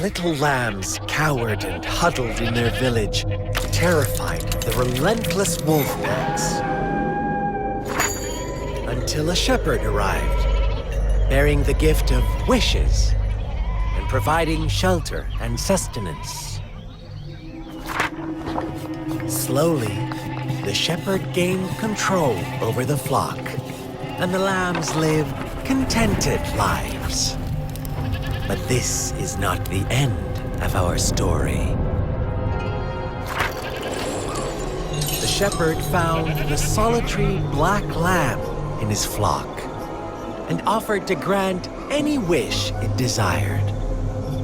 little lambs cowered and huddled in their village, terrified of the relentless wolf packs. Until a shepherd arrived, bearing the gift of wishes and providing shelter and sustenance. Slowly, the shepherd gained control over the flock, and the lambs lived contented lives. But this is not the end of our story. The shepherd found the solitary black lamb in his flock and offered to grant any wish it desired.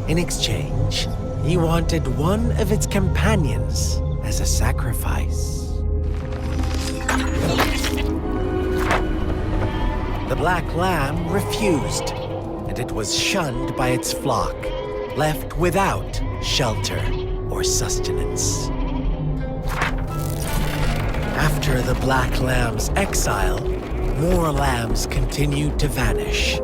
In exchange, he wanted one of its companions as a sacrifice. The black lamb refused, and it was shunned by its flock, left without shelter or sustenance. After the black lamb's exile, more lambs continued to vanish.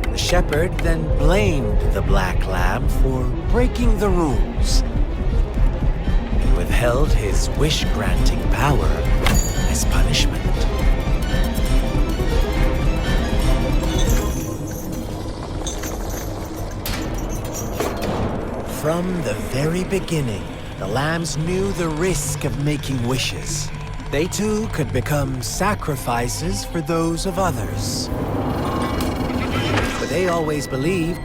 The shepherd then blamed the black lamb for breaking the rules and withheld his wish-granting power as punishment. From the very beginning, the lambs knew the risk of making wishes. They too could become sacrifices for those of others. But they always believed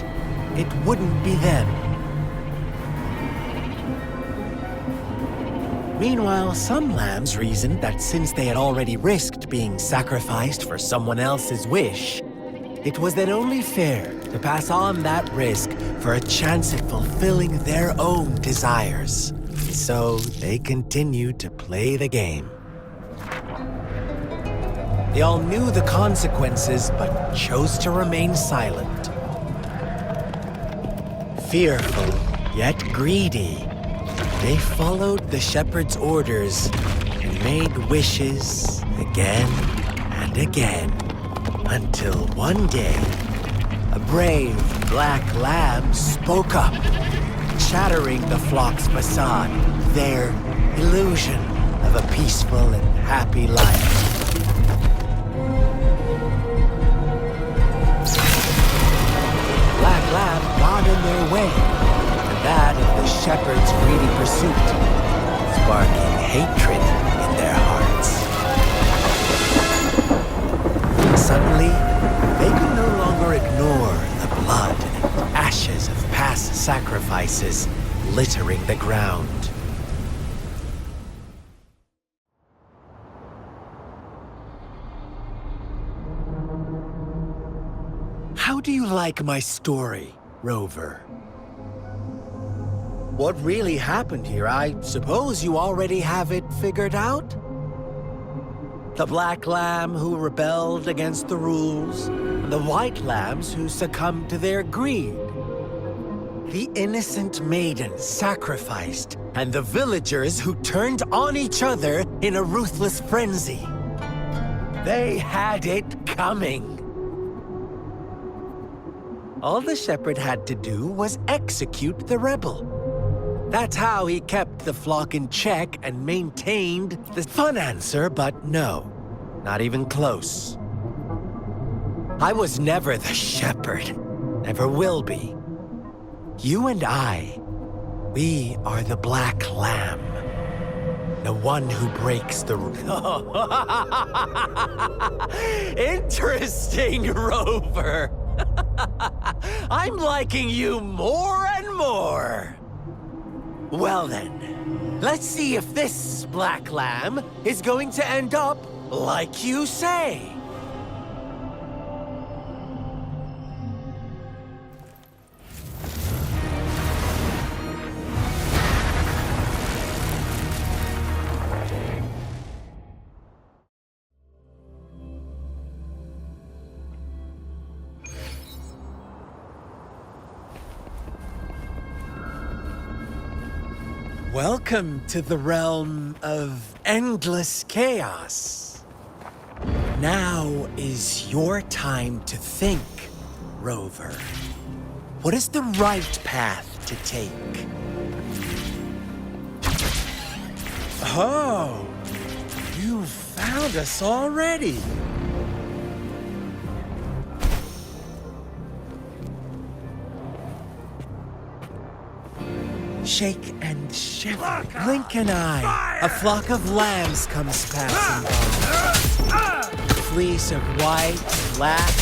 it wouldn't be them. Meanwhile, some lambs reasoned that since they had already risked being sacrificed for someone else's wish, it was then only fair to pass on that risk for a chance at fulfilling their own desires. So they continued to play the game. They all knew the consequences, but chose to remain silent. Fearful, yet greedy, they followed the shepherd's orders and made wishes again and again, until one day, a brave black lamb spoke up, shattering the flock's facade, their illusion of a peaceful and happy life. Black lamb got in their way, and that of the shepherd's greedy pursuit, sparking hatred in their hearts. Suddenly, they could no longer ignore the blood and ashes of past sacrifices littering the ground. How do you like my story, Rover? What really happened here? I suppose you already have it figured out? The black lamb who rebelled against the rules, and the white lambs who succumbed to their greed. The innocent maiden sacrificed, and the villagers who turned on each other in a ruthless frenzy. They had it coming. All the shepherd had to do was execute the rebel. That's how he kept the flock in check and maintained the fun answer, but no, not even close. I was never the shepherd, never will be. You and I, we are the black lamb, the one who breaks the rules. Interesting, Rover. I'm liking you more and more. Well then, let's see if this black lamb is going to end up like you say. Welcome to the realm of endless chaos. Now is your time to think, Rover. What is the right path to take? Oh, you found us already. Shake and shiver, blink an eye. A flock of lambs comes passing by. Fleece of white, black,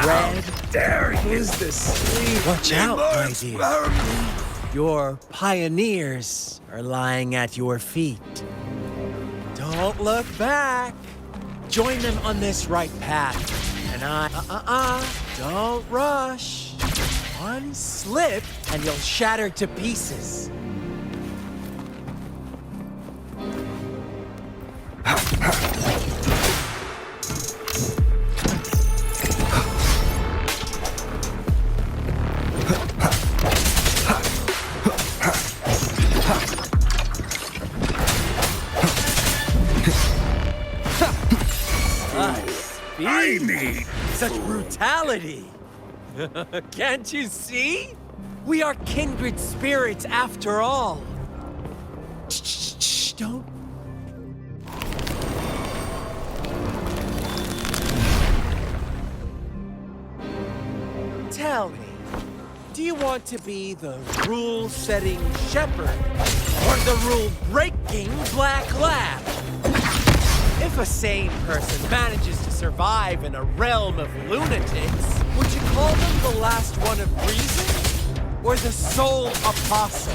red. Dare Who's the sleep? Watch out, my dear. Your pioneers are lying at your feet. Don't look back. Join them on this right path. And don't rush. One slip and you'll shatter to pieces. I mean, Such brutality! Can't you see? We are kindred spirits after all. Shh, don't. Tell me, do you want to be the rule-setting shepherd or the rule-breaking black lab? If a sane person manages to survive in a realm of lunatics, would you call them the last one of reason? Or the sole apostle?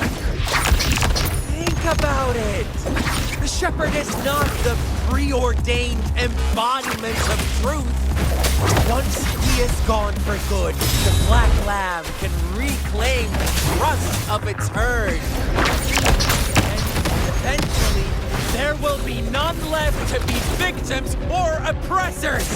Think about it! The shepherd is not the preordained embodiment of truth. Once he is gone for good, the black lamb can reclaim the trust of its herd. And eventually, there will be none left to be victims or oppressors!